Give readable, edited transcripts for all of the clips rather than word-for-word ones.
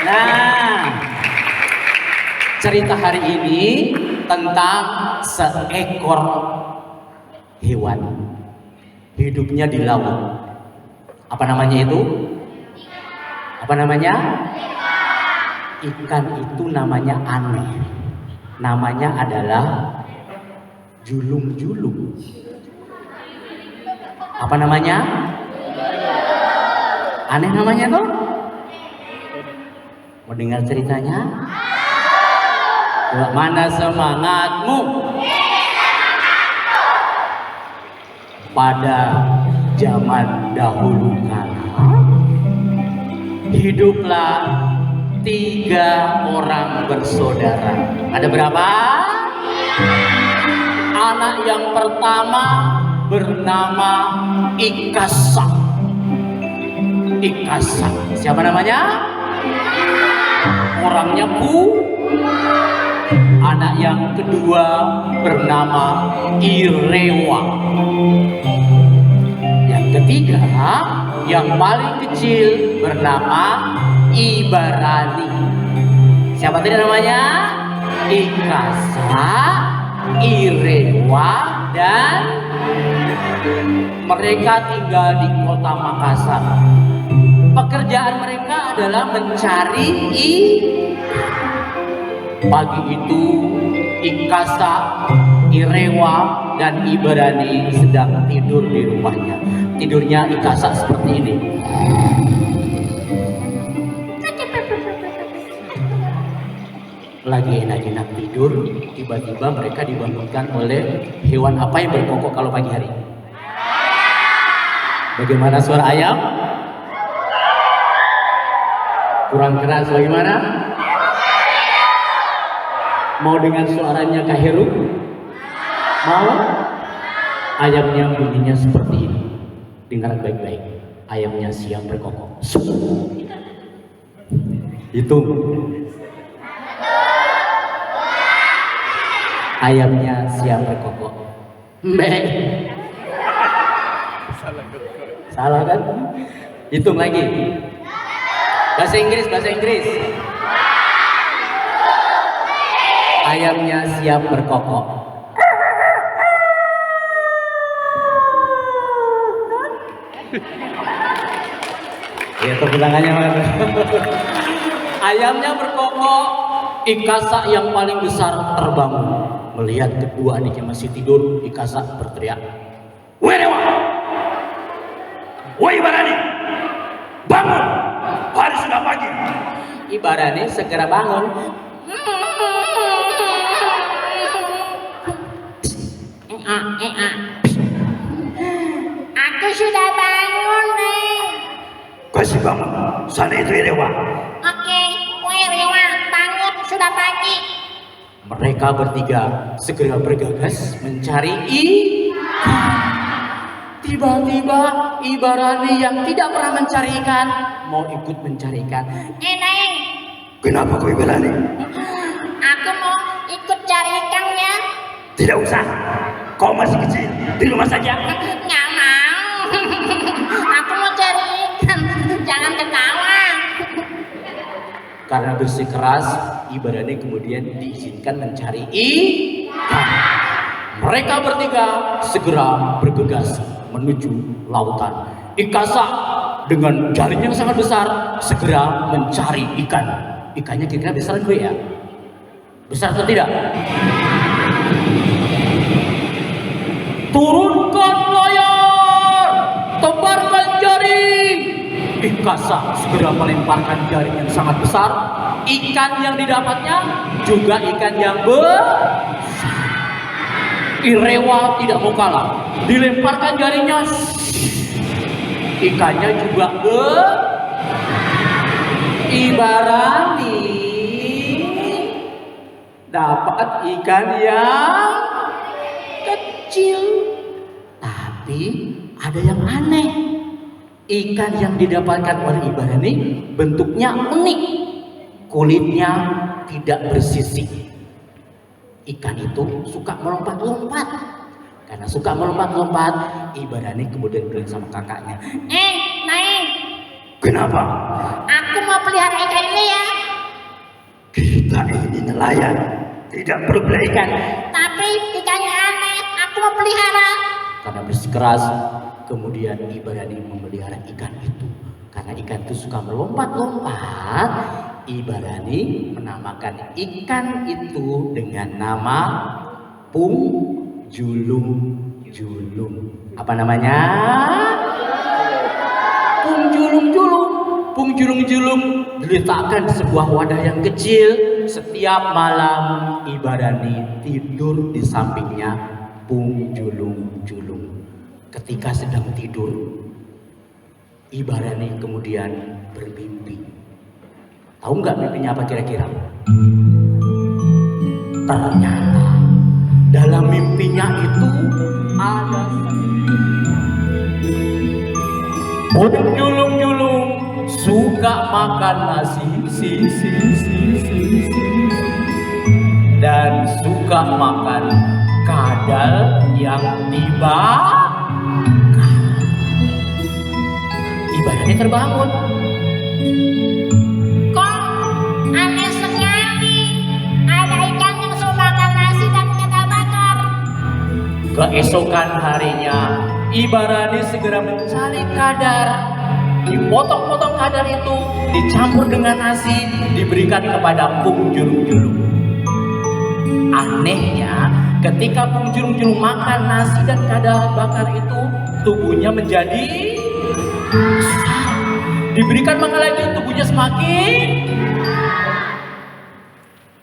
Nah, cerita hari ini tentang seekor hewan hidupnya di laut. Apa namanya itu? Apa namanya? Ikan itu namanya aneh. Namanya adalah julung-julung. Apa namanya? Aneh namanya tuh? Mau dengar ceritanya? Mana semangatmu? Pada zaman dahulu kala, hiduplah 3 orang bersaudara. Ada berapa? Anak yang pertama bernama Ikasa. Ikasa. Siapa namanya? Orangnya Anak yang kedua bernama Irewa. Yang ketiga, yang paling kecil bernama Ibarani. Siapa tadi namanya? Ikasa, Irewa, dan mereka tinggal di kota Makassar. Pekerjaan mereka adalah mencari Pagi itu Ikasa, Irewa, dan Ibarani sedang tidur di rumahnya. Tidurnya Ikasa seperti ini. Lagi enak-enak tidur, tiba-tiba mereka dibangunkan oleh hewan apa yang berkokok kalau pagi hari? Bagaimana suara ayam? Kurang keras bagaimana? Mau dengan suaranya Kak Heru? Mau? Ayamnya bunyinya seperti ini. Dengar baik-baik. Ayamnya siap berkokok. Hitung. Ayamnya siap berkokok. Mbak. Salah kan? Hitung lagi. Bahasa Inggris. Ayamnya siap berkokok. Ya, tepuk tangannya. Ayamnya berkokok. Ikasa yang paling besar terbangun. Melihat kedua adiknya masih tidur, Ikasa berteriak, "Werewa! Woi Ibarani! Bangun! Hari sudah pagi." Ibarani segera bangun. Aku sudah bangun, Neng. Kasih bangun. Sana itu Irewa. Oke, Irewa, bangun, sudah pagi. Mereka bertiga segera bergegas mencari Tiba-tiba Ibarani yang tidak pernah mencari ikan mau ikut mencari ikan. Neng. Kenapa kau Ibarani? Aku mau ikut cari ikan ya. Tidak usah. Kau masih kecil. Di rumah saja. Nggak mau. Aku mau cari ikan. Jangan ketawa. Karena bersikeras, Ibarani kemudian diizinkan mencari ikan. Mereka bertiga segera bergegas menuju lautan. Ikasa dengan jaring yang sangat besar segera mencari ikan. Ikannya kira-kira besar gue ya? Besar atau tidak? Turunkan layar, tebarkan jaring. Ikasa segera melemparkan jaring yang sangat besar. Ikan yang didapatnya juga ikan yang besar. Irewa tidak mau kalah. Dilemparkan jaringnya, ikannya juga Ibarani dapat ikan yang kecil. Tapi ada yang aneh. Ikan yang didapatkan oleh Ibarani bentuknya unik. Kulitnya tidak bersisik. Ikan itu suka melompat-lompat. Karena suka melompat-lompat, Ibarani kemudian bilang sama kakaknya, Neng. "Kenapa?" Aku mau pelihara ikan ini ya. Kita ini nelayan, tidak perlu beli ikan. Tapi ikannya aneh, aku mau pelihara. Karena bersikeras, kemudian Ibarani memelihara ikan itu. Karena ikan itu suka melompat-lompat, Ibarani menamakan ikan itu dengan nama Pung Julung Julung. Apa namanya? Pung Julung Julung. Pung Julung Julung diletakkan di sebuah wadah yang kecil. Setiap malam Ibarani tidur di sampingnya Pung Julung Julung. Ketika sedang tidur, Ibarani kemudian bermimpi. Tahu nggak mimpinya apa kira-kira? Ternyata dalam mimpinya itu ada Pung Julung Julung suka makan nasi dan suka makan kadal yang dibakar. Ibarani terbangun. Kok aneh sekali, ada ikan yang suka makan nasi dan kadal bakar. Keesokan harinya Ibarani segera mencari kadar. Dipotong-potong kadar itu, dicampur dengan nasi, diberikan kepada Pung Julung Julung. Anehnya, ketika Pung Julung Julung makan nasi dan kadal bakar itu, tubuhnya menjadi besar. Diberikan makan lagi, tubuhnya semakin.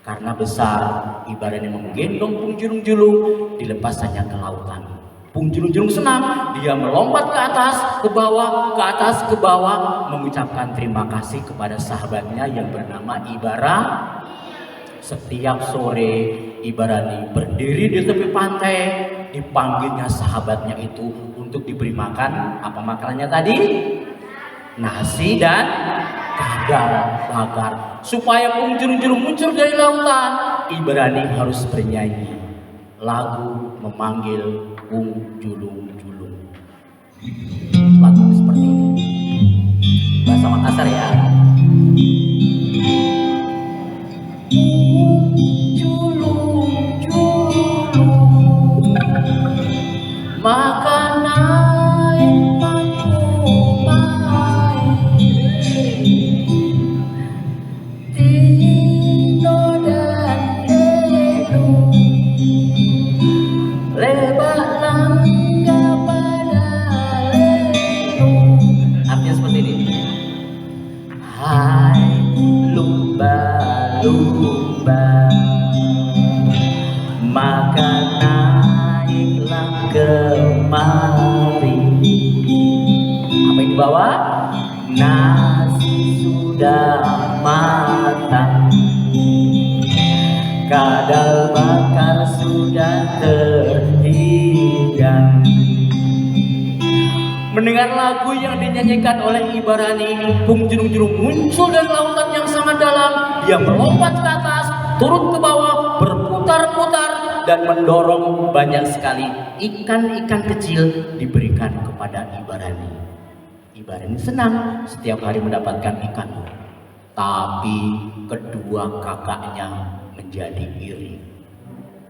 Karena besar, Ibarani menggendong Pung Julung Julung, dilepaskannya ke lautan. Pung Julung Julung senang, dia melompat ke atas, ke bawah, ke atas, ke bawah, mengucapkan terima kasih kepada sahabatnya yang bernama Ibarani. Setiap sore Ibarani berdiri di tepi pantai, dipanggilnya sahabatnya itu untuk diberi makan. Apa makanannya tadi? Nasi dan kadal bakar. Supaya Pung Julung Julung muncul dari lautan, Ibarani harus bernyanyi lagu memanggil Pung Julung Julung. Lagu seperti ini. Bahasa Makassar ya. Pung Julung Julung, makan naik pakumai, Tino dan Edu, lebak langga pada ledu. Artinya seperti ini. Hai lumba-lumba, maka naiklah kemari. Apa yang dibawa? Nasi sudah matang, kadal bakar sudah terhidang. Mendengar lagu yang dinyanyikan oleh Ibarani, Pung Julung Julung muncul dari lautan yang sangat dalam. Dia melompat ke atas, turun ke bawah, berputar-putar, dan mendorong banyak sekali ikan-ikan kecil diberikan kepada Ibarani. Ibarani senang setiap hari mendapatkan ikan. Tapi kedua kakaknya menjadi iri.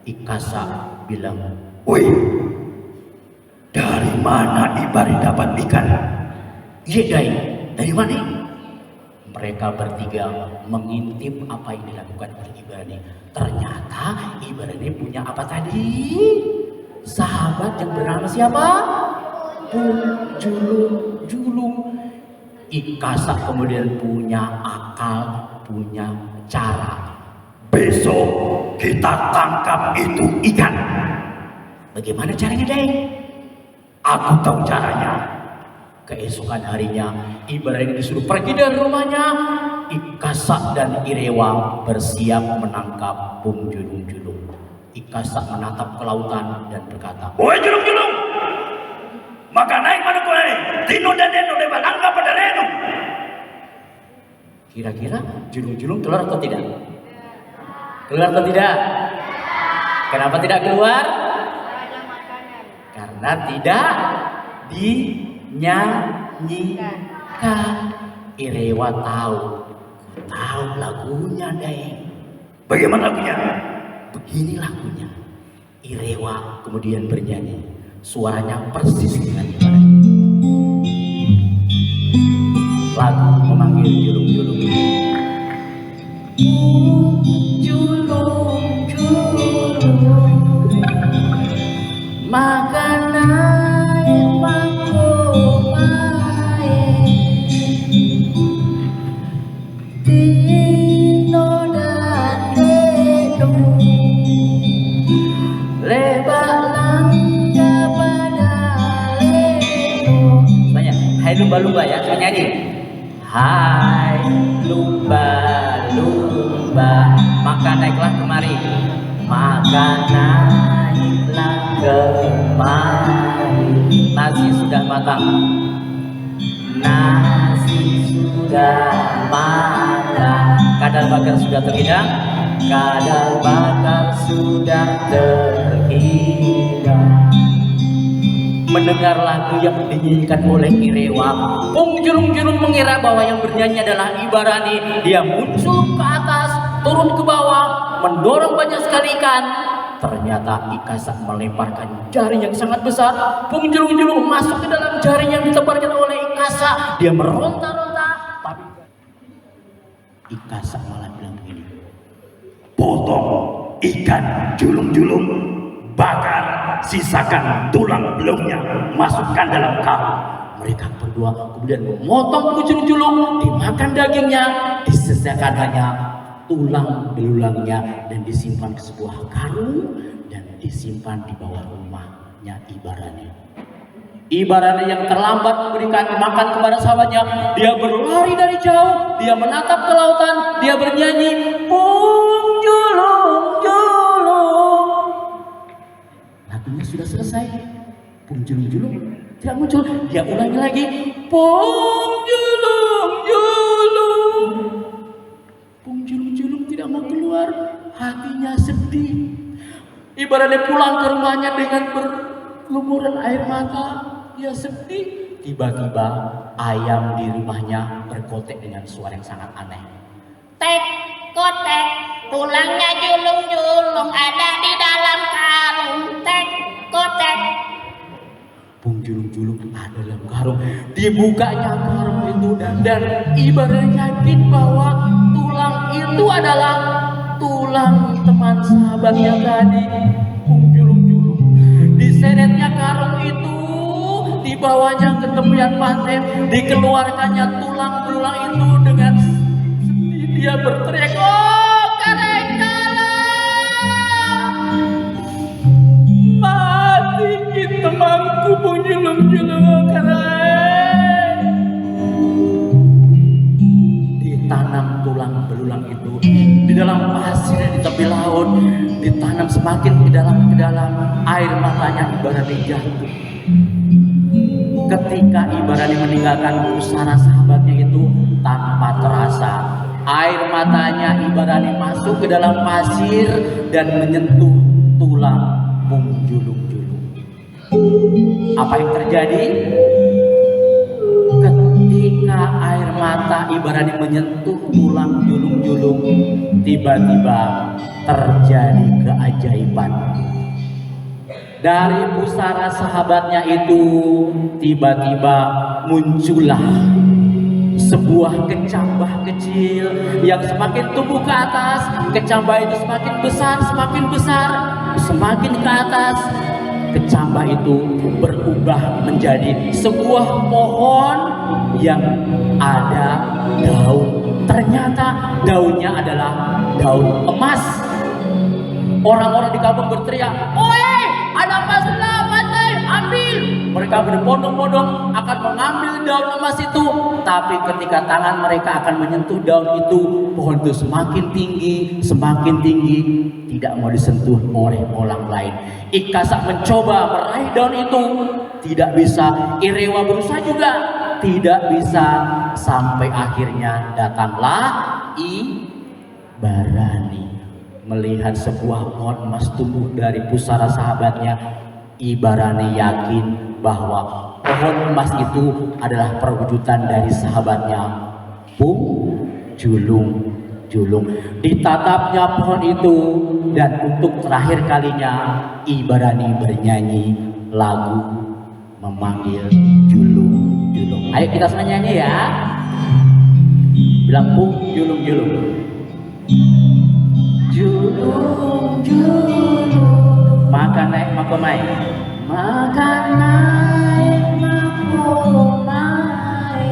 Ikasa bilang, "Woi, dari mana Ibarani dapat ikan?" "Iya, Dai, dari mana?" Mereka bertiga mengintip apa yang dilakukan oleh Ibarani. Ternyata Ibarani punya apa tadi? Sahabat yang bernama siapa? Pung Julung Julung. Ikasa kemudian punya akal, punya cara. Besok kita tangkap itu ikan. Bagaimana caranya, Dai? Aku tahu caranya. Keesokan harinya, Ibarani disuruh pergi dari rumahnya. Ikasa dan Irewa bersiap menangkap Pung Julung Julung. Ikasa menatap ke lautan dan berkata, "Woi Julung Julung, maka naik pada kau ini, Tino dan Deno lebat langga pada Leno." Kira-kira Julung Julung keluar atau tidak? Keluar atau tidak? Kenapa tidak keluar? Karena tidak dinyanyikan. Irewa tahu Tahu lagunya deh. Bagaimana lagunya? Begini lagunya. Irewa kemudian bernyanyi. Suaranya persis dengan Ibarani. Lagu memanggil julung-julung. Julung-julung makan air makomae Tino dan Dedo lebak langga pada leno. Semuanya, hai lumba-lumba ya, saya nyanyi. Hai lumba-lumba, maka naiklah kemari, maka naiklah kemari. Nasi sudah matang, nasi sudah matang. Kadal bakar sudah terhidang, kadal bakar sudah terhidang. Mendengar lagu yang dinyanyikan oleh Irewa, Pung Julung-julung mengira bahwa yang bernyanyi adalah Ibarani. Dia muncul ke atas, turun ke bawah, mendorong banyak sekali ikan. Ternyata Ikasa melemparkan jaring yang sangat besar. Pung Julung-julung masuk ke dalam jaring yang ditebarkan oleh Ikasa. Dia meronta-ronta, tapi Ikasa malah bilang begini, Potong ikan julung-julung, bakar, sisakan tulang beluknya, masukkan dalam karung. mereka berdua kemudian memotong julung-julung, dimakan dagingnya, disisakan hanya tulang belulangnya dan disimpan ke sebuah karung dan disimpan di bawah rumahnya Ibarani. Ibarani yang terlambat memberikan makan kepada sahabatnya, dia berlari dari jauh, dia menatap ke lautan, dia bernyanyi, Pung julung julung. Lagunya sudah selesai, Pung julung-julung tidak muncul. Dia ulangi lagi, Pung julung-julung. Pung julung-julung tidak mau keluar, hatinya sedih. Ibaratnya pulang ke rumahnya dengan berlumuran air mata, dia sedih. Tiba-tiba ayam di rumahnya berkotek dengan suara yang sangat aneh. Tek, kotek, tulangnya julung-julung ada di dalam karung. Tek, kotek. Pung julung-julung ada dalam karung. Dibukanya karung itu dan ibaratnya yakin bahwa tulang itu adalah tulang teman sahabatnya tadi, Pung julung-julung. Diseretnya karung itu, dibawanya ke tepian pantai, dikeluarkannya tulang belulang itu dengan sedih dia berteriak, oh kadangkala mati temanku Pung julung-julung karang. Ditanam tulang belulang itu di dalam pasir di tepi laut, ditanam semakin ke dalam air matanya Ibarani jatuh. Ketika Ibarani meninggalkan pusara sahabatnya itu tanpa terasa, air matanya Ibarani masuk ke dalam pasir dan menyentuh tulang Pung julung-julung. Apa yang terjadi? Ketika air mata Ibarani menyentuh tulang julung-julung, tiba-tiba terjadi keajaiban. Dari pusara sahabatnya itu tiba-tiba muncullah sebuah kecambah kecil yang semakin tumbuh ke atas. Kecambah itu semakin besar, semakin ke atas. Kecambah itu berubah menjadi sebuah pohon yang ada daun. Ternyata daunnya adalah daun emas. Orang-orang di kampung berteriak, "Oi, ada emas lah, pandai ambil!" Mereka berbondong-bondong akan mengambil daun emas itu. Tapi ketika tangan mereka akan menyentuh daun itu, pohon itu semakin tinggi, tidak mau disentuh oleh orang lain. Ikasa mencoba meraih daun itu, tidak bisa. Irewa berusaha juga, tidak bisa. Sampai akhirnya datanglah Ibarani. Melihat sebuah pohon emas tumbuh dari pusara sahabatnya, Ibarani yakin bahwa pohon emas itu adalah perwujudan dari sahabatnya Pung julung. Ditatapnya pohon itu, dan untuk terakhir kalinya Ibarani bernyanyi lagu memanggil julung. Ayo kita semua nyanyi ya. Bilang pung julung. Julung, makan naik makomai. Makan naik makomai.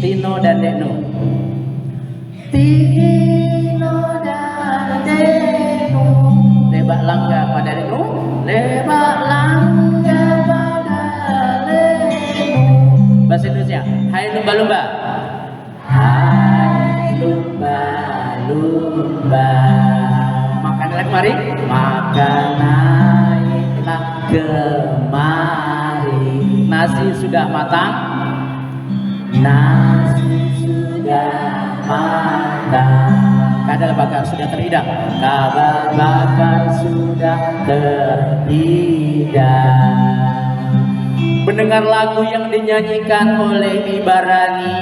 Tino dan Deno. Tino dan Deno. Lebak langga pada Deno. Lebak langga pada Deno. Bahasa Indonesia. Hai lumba-lumba. Hai lumba-lumba. Makan naik mari. Makan naiklah kemari. Nasi sudah matang. Nasi sudah matang. Kadal bakar sudah terhidang. Kadal bakar sudah terhidang. Mendengar lagu yang dinyanyikan oleh Ibarani,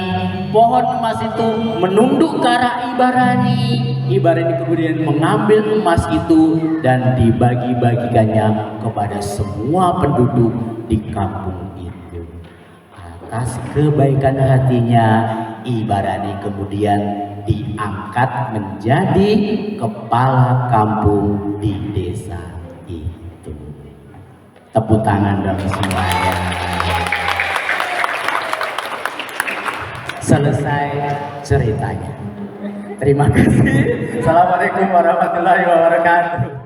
pohon emas itu menunduk ke arah Ibarani. Ibarani kemudian mengambil emas itu dan dibagi-bagikannya kepada semua penduduk di kampung itu. Atas kebaikan hatinya, Ibarani kemudian diangkat menjadi kepala kampung di desa itu. Tepuk tangan dong semuanya. Selesai ceritanya. Terima kasih. Assalamualaikum warahmatullahi wabarakatuh.